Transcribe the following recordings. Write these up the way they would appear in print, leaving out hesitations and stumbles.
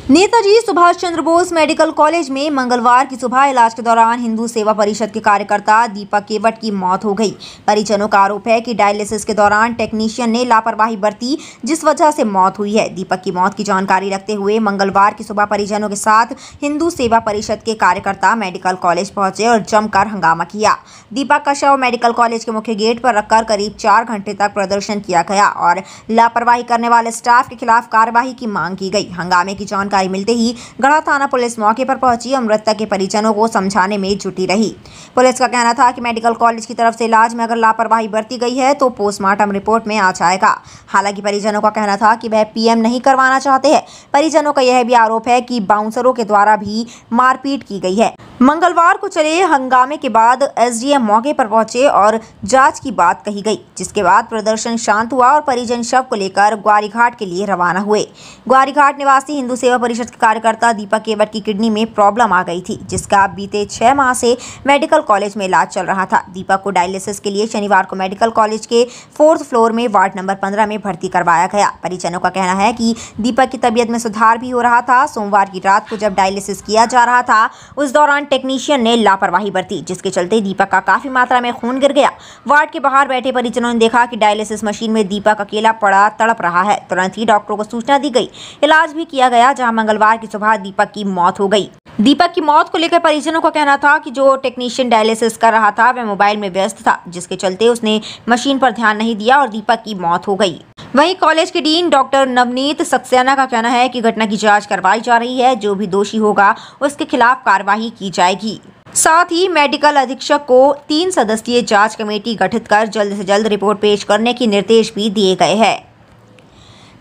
Netaji Subhash Chandra Bose medical college में मंगलवार की सुबह इलाज के दौरान हिंदू सेवा परिषद के कार्यकर्ता दीपक केवट की मौत हो गई। परिजनों का आरोप है कि डायलिसिस के दौरान टेक्नीशियन ने लापरवाही बरती, जिस वजह से मौत हुई है। दीपक की मौत की जानकारी रखते हुए मंगलवार की सुबह परिजनों के साथ हिंदू सेवा परिषद के कार्यकर्ता मेडिकल कॉलेज पहुंचे और जमकर हंगामा किया। दीपक का शव मेडिकल कॉलेज के मुख्य गेट पर रखकर करीब 4 घंटे तक प्रदर्शन किया गया और लापरवाही करने वाले स्टाफ के खिलाफ कार्रवाई की मांग की गई। हंगामे की जानकारी मिलते ही गढ़ा थाना पुलिस मौके पर पहुंची और मृतक के परिजनों को समझाने में जुटी रही। पुलिस का कहना था कि मेडिकल कॉलेज की तरफ से इलाज में अगर लापरवाही बरती गई है तो पोस्टमार्टम रिपोर्ट में आ जाएगा। हालांकि परिजनों का कहना था कि वह पीएम नहीं करवाना चाहते हैं। परिजनों का यह भी आरोप है कि बाउंसरों के द्वारा भी मारपीट की गई है। मंगलवार को चले हंगामे के बाद एसडीएम मौके पर पहुंचे और जांच की बात कही गई, जिसके बाद प्रदर्शन शांत हुआ और परिजन शव को लेकर ग्वारीघाट के लिए रवाना हुए। ग्वारीघाट निवासी हिंदू सेवा परिषद के कार्यकर्ता दीपक केवट की किडनी में प्रॉब्लम आ गई थी, जिसका बीते 6 माह से मेडिकल कॉलेज में इलाज चल रहा था। दीपक को डायलिसिस के लिए शनिवार को मेडिकल कॉलेज के 4th फ्लोर में वार्ड नंबर 15 में भर्ती करवाया गया। परिजनों का कहना है कि दीपक की तबीयत में सुधार भी हो रहा था। सोमवार की रात को जब डायलिसिस किया जा रहा था, उस दौरान टेक्नीशियन ने लापरवाही बरती, जिसके चलते दीपक का काफी मात्रा में खून गिर गया। वार्ड के बाहर बैठे परिजनों ने देखा कि डायलिसिस मशीन में दीपक अकेला पड़ा तड़प रहा है। तुरंत ही डॉक्टरों को सूचना दी गई। इलाज भी किया गया, जहां मंगलवार की सुबह दीपक की मौत हो गई। दीपक की मौत को लेकर परिजनों का कहना था कि जो टेक्नीशियन डायलिसिस कर रहा था वह मोबाइल में व्यस्त था, जिसके चलते उसने मशीन पर ध्यान नहीं दिया और दीपक की मौत हो गई। वहीं कॉलेज के डीन डॉक्टर नवनीत सक्सेना का कहना है कि घटना की जांच करवाई जा रही है। जो भी दोषी होगा उसके खिलाफ कार्रवाई की जाएगी। साथ ही मेडिकल अधीक्षक को 3 सदस्यीय जांच कमेटी गठित कर जल्द से जल्द रिपोर्ट पेश करने के निर्देश भी दिए गए हैं।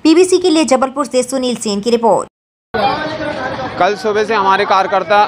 पीबीसी के लिए जबलपुर से सुनील सेन की रिपोर्ट। कल सुबह से हमारे कार्यकर्ता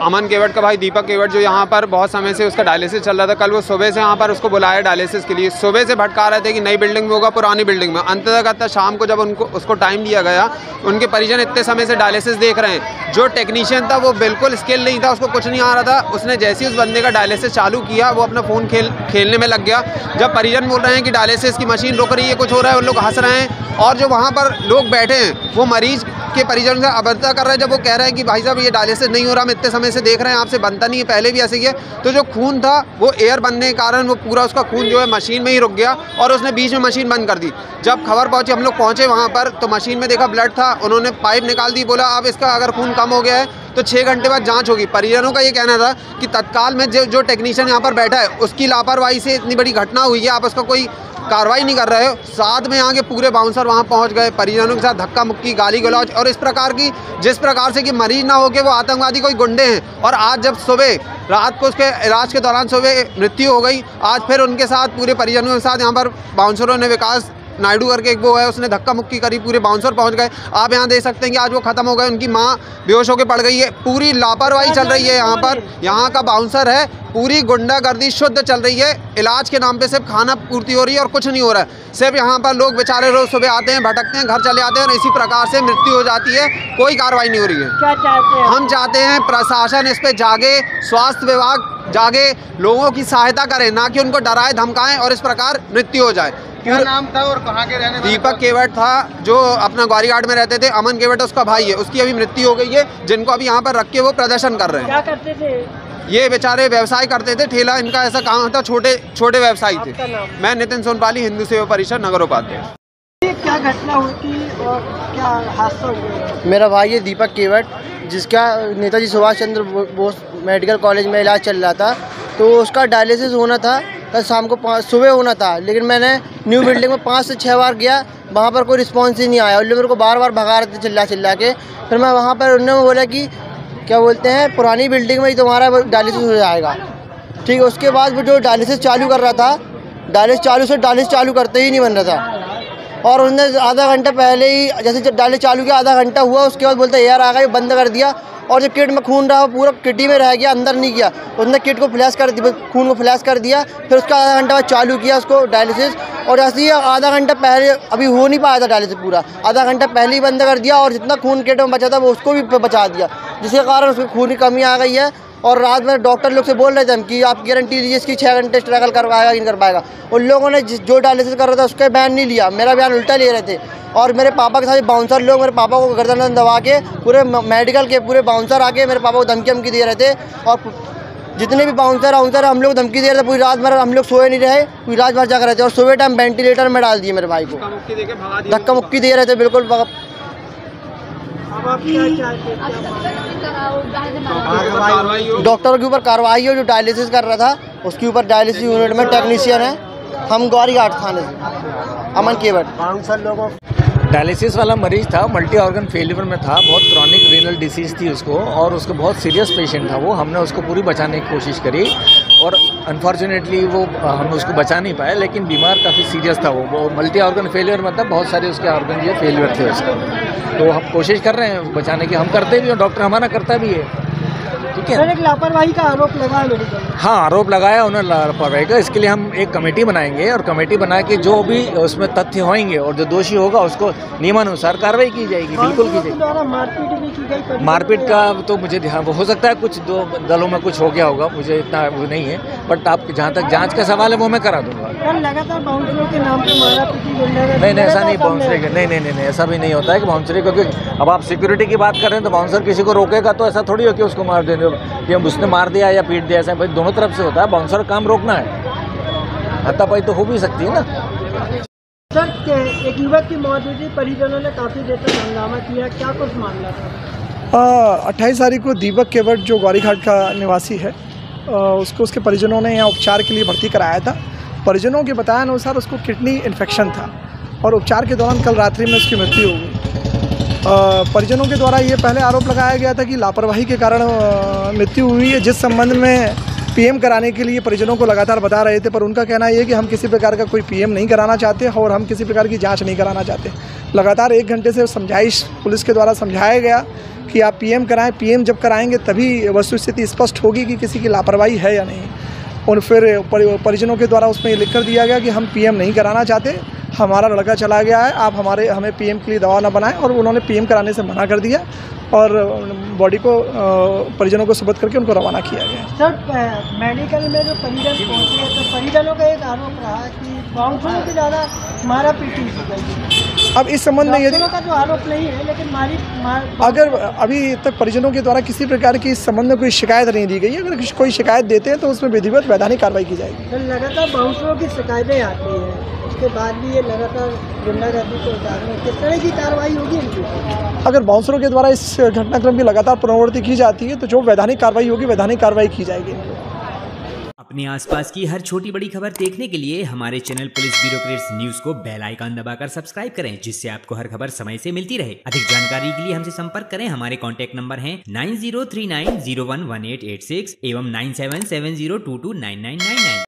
अमन केवट का भाई दीपक केवट, जो यहाँ पर बहुत समय से उसका डायलिसिस चल रहा था, कल वो सुबह से यहाँ पर उसको बुलाया डायलिसिस के लिए। सुबह से भटका रहे थे कि नई बिल्डिंग में होगा, पुरानी बिल्डिंग में। अंततः शाम को जब उसको टाइम दिया गया, उनके परिजन इतने समय से डायलिसिस देख रहे हैं। जो टेक्नीशियन था वो बिल्कुल स्किल नहीं था, उसको कुछ नहीं आ रहा था। उसने जैसे ही उस बंदे का डायलिसिस चालू किया, वो अपना फ़ोन खेलने में लग गया। जब परिजन बोल रहे हैं कि डायलिसिस की मशीन रुक रही है, कुछ हो रहा है, उन लोग हंस रहे हैं। और जो वहाँ पर लोग बैठे हैं वो मरीज के परिजन से अभद्रता कर रहे हैं। जब वो कह रहे हैं कि भाई साहब ये डायलिसिस नहीं हो रहा, हम इतने समय से देख रहे हैं, आपसे बनता नहीं है, पहले भी ऐसे ही है। तो जो खून था वो एयर बनने के कारण वो पूरा उसका खून जो है मशीन में ही रुक गया और उसने बीच में मशीन बंद कर दी। जब खबर पहुंची, हम लोग पहुंचे वहाँ पर, तो मशीन में देखा ब्लड था। उन्होंने पाइप निकाल दी, बोला अब इसका अगर खून कम हो गया है तो 6 घंटे बाद जांच होगी। परिजनों का ये कहना था कि तत्काल में जो टेक्नीशियन यहाँ पर बैठा है उसकी लापरवाही से इतनी बड़ी घटना हुई है, आप उसका कोई कार्रवाई नहीं कर रहे हो। साथ में यहाँ के पूरे बाउंसर वहाँ पहुँच गए, परिजनों के साथ धक्का मुक्की, गाली गलौज और इस प्रकार की, जिस प्रकार से कि मरीज ना हो के वो आतंकवादी कोई गुंडे हैं। और आज जब सुबह रात को उसके इलाज के दौरान सुबह मृत्यु हो गई, आज फिर उनके साथ पूरे परिजनों के साथ यहाँ पर बाउंसरों ने, विकास नायडू करके एक वो है, उसने धक्का मुक्की करी, पूरे बाउंसर पहुंच गए। आप यहाँ देख सकते हैं कि आज वो खत्म हो गए, उनकी माँ बेहोश होकर पड़ गई है। पूरी लापरवाही चल रही है यहाँ पर। यहाँ का बाउंसर है, पूरी गुंडागर्दी शुद्ध चल रही है। इलाज के नाम पे सिर्फ खाना पूर्ति हो रही है और कुछ नहीं हो रहा है। सिर्फ यहाँ पर लोग बेचारे रोज सुबह आते हैं, भटकते हैं, घर चले आते हैं और इसी प्रकार से मृत्यु हो जाती है। कोई कार्रवाई नहीं हो रही है। क्या चाहते हैं? हम चाहते हैं प्रशासन इस पे जागे, स्वास्थ्य विभाग जागे, लोगों की सहायता करे, ना कि उनको डराए धमकाएं और इस प्रकार मृत्यु हो जाए। क्या नाम था और कहाँ के रहने वाले? दीपक केवट था, जो अपना ग्वारीघाट में रहते थे। अमन केवट उसका भाई है, उसकी अभी मृत्यु हो गई है, जिनको अभी यहाँ पर रख के वो प्रदर्शन कर रहे हैं। क्या करते थे ये? बेचारे व्यवसाय करते थे, ठेला इनका ऐसा काम था, छोटे छोटे व्यवसायी थे। मैं नितिन सोनपाली, हिंदू सेवा परिषद नगर उपाध्यक्ष। क्या घटना हुई थी और क्या हादसा हुआ? मेरा भाई है दीपक केवट, जिसका नेताजी सुभाष चंद्र बोस मेडिकल कॉलेज में इलाज चल रहा था। तो उसका डायलिसिस होना था, कल शाम को सुबह होना था, लेकिन मैंने न्यू बिल्डिंग में 5 से 6 बार गया, वहाँ पर कोई रिस्पॉन्स ही नहीं आया। उन लोग मेरे को बार बार भगा रहे थे चिल्ला के। फिर मैं वहाँ पर, उन्होंने बोला कि क्या बोलते हैं, पुरानी बिल्डिंग में ही तुम्हारा डायलिसिस हो जाएगा। ठीक है, उसके बाद वो जो डायलिसिस चालू कर रहा था, डायलिसिस चालू करते ही नहीं बन रहा था। और उन्होंने आधा घंटा पहले ही, जैसे डायलिसिस चालू किया, आधा घंटा हुआ, उसके बाद बोलते एयर आ गई, बंद कर दिया। और जो किट में खून रहा वो पूरा किटी में रह गया, अंदर नहीं गया। उसने किट को फ्लैश कर दिया, खून को फ्लैश कर दिया। फिर उसका आधा घंटा बाद चालू किया उसको डायलिसिस, और ऐसे ही आधा घंटा पहले, अभी हो नहीं पाया था डायलिसिस पूरा, आधा घंटा पहले ही बंद कर दिया। और जितना खून किट में बचा था वो उसको भी बचा दिया, जिसके कारण उसको खून की कमी आ गई है और रात में डॉक्टर लोग से बोल रहे थे हम कि आप गारंटी लीजिए इसकी 6 घंटे स्ट्रगल करवाएगा कि नहीं कर पाएगा। उन लोगों ने जो डायलिसिस कर रहा था उसका बयान नहीं लिया, मेरा बयान उल्टा ले रहे थे। और मेरे पापा के साथ बाउंसर लोग मेरे पापा को गर्दन दबा के पूरे मेडिकल के पूरे बाउंसर आके मेरे पापा को धमकी दे रहे थे। और जितने भी बाउंसर हम लोग धमकी दे रहे थे। पूरी रात भर हम लोग सोए नहीं रहे, पूरी रात भर जाग रहे थे। और सुबह टाइम वेंटिलेटर में डाल दिए मेरे भाई को, धक्का मुक्की दे रहे थे बिल्कुल। अब आप क्या चाहते हैं? डॉक्टर के ऊपर कार्रवाई हो, जो डायलिसिस कर रहा था उसके ऊपर। डायलिसिस यूनिट में टेक्नीशियन है, हम ग्वारीघाट थाने से, अमन केवट। बाउंसर लोगों डायलिसिस वाला मरीज था, मल्टी ऑर्गन फेलियर में था, बहुत क्रॉनिक रीनल डिसीज़ थी उसको, और उसको बहुत सीरियस पेशेंट था वो। हमने उसको पूरी बचाने की कोशिश करी और अनफॉर्चुनेटली वो हम उसको बचा नहीं पाए, लेकिन बीमार काफ़ी सीरियस था वो मल्टी ऑर्गन फेलियर मतलब बहुत सारे उसके ऑर्गन जो फेलियर थे उसके। तो हम कोशिश कर रहे हैं बचाने की, हम करते भी हैं, डॉक्टर हमारा करता भी है। ठीक है, एक लापरवाही का आरोप लगा है मेडिकल में। हाँ, आरोप लगाया उन्होंने लापरवाही का। इसके लिए हम एक कमेटी बनाएंगे और कमेटी बना के जो भी उसमें तथ्य होंगे और जो दोषी होगा उसको नियमानुसार कार्रवाई की जाएगी, बिल्कुल की जाएगी। द्वारा मारपीट भी की गई। मारपीट का तो मुझे ध्यान, हो सकता है कुछ दो दलों में कुछ हो गया होगा, मुझे इतना वो नहीं है, बट आप जहाँ तक जांच का सवाल है वो मैं करा दूंगा। लगातार बाउंसरों के नाम पे मारा पीटी, नहीं ऐसा नहीं, बाउंसरे के नहीं ऐसा भी नहीं होता है कि बाउंसरे, क्योंकि अब आप सिक्योरिटी की बात कर रहे हैं तो बाउंसर किसी को रोकेगा तो ऐसा थोड़ी हो कि उसको मार देंगे कि हम उसने मार दिया या पीट दिया। ऐसा भाई दोनों तरफ से होता है, बाउंसर काम रोकना है, हाथापाई तो हो भी सकती है ना। सर, एक युवक की मौत हुई थी, परिजनों ने काफ़ी देर तक हंगामा किया, क्या कुछ मामला था? 28 तारीख को दीपक केवट जो ग्वारीघाट का निवासी है, उसको उसके परिजनों ने यहाँ उपचार के लिए भर्ती कराया था। परिजनों के बताए अनुसार उसको किडनी इन्फेक्शन था और उपचार के दौरान कल रात्रि में उसकी मृत्यु हो गई। परिजनों के द्वारा ये पहले आरोप लगाया गया था कि लापरवाही के कारण मृत्यु हुई है, जिस संबंध में पीएम कराने के लिए परिजनों को लगातार बता रहे थे। पर उनका कहना ये है कि हम किसी प्रकार का कोई पीएम नहीं कराना चाहते और हम किसी प्रकार की जांच नहीं कराना चाहते। लगातार 1 घंटे से समझाइश पुलिस के द्वारा समझाया गया कि आप पीएम कराएं, पीएम जब कराएंगे तभी वस्तुस्थिति स्पष्ट होगी कि किसी की लापरवाही है या नहीं। और फिर परिजनों के द्वारा उसमें ये लिख कर दिया गया कि हम पीएम नहीं कराना चाहते, हमारा लड़का चला गया है, आप हमें पीएम के लिए दवा ना बनाएं। और उन्होंने पीएम कराने से मना कर दिया और बॉडी को परिजनों को सुपुर्द करके उनको रवाना किया गया। सर, मेडिकल में जो परिजन पहुँचे तो परिजनों का एक आरोप रहा कि बाउंसरों की ज़्यादा मारा पीटी की गई। अब इस संबंध में यदि का जो आरोप नहीं है, लेकिन अगर अभी तक परिजनों के द्वारा किसी प्रकार की इस संबंध में कोई शिकायत नहीं दी गई है, अगर कोई शिकायत देते हैं तो उसमें विधिवत वैधानिक कार्रवाई की जाएगी। तो लगातार बाउंसरों की शिकायतें आती हैं, उसके बाद भी ये लगातार गुंडागर्दी को उतारने किस तरह की कार्रवाई होगी इनकी? अगर बाउंसरों के द्वारा इस घटनाक्रम की लगातार पुनरावृत्ति की जाती है तो जो वैधानिक कार्रवाई होगी वैधानिक कार्रवाई की जाएगी। अपने आसपास की हर छोटी बड़ी खबर देखने के लिए हमारे channel police bureau creates news को बेल आइकन दबाकर सब्सक्राइब करें, जिससे आपको हर खबर समय से मिलती रहे। अधिक जानकारी के लिए हमसे संपर्क करें। हमारे कॉन्टैक्ट नंबर हैं 9039011886 एवं 9770229999।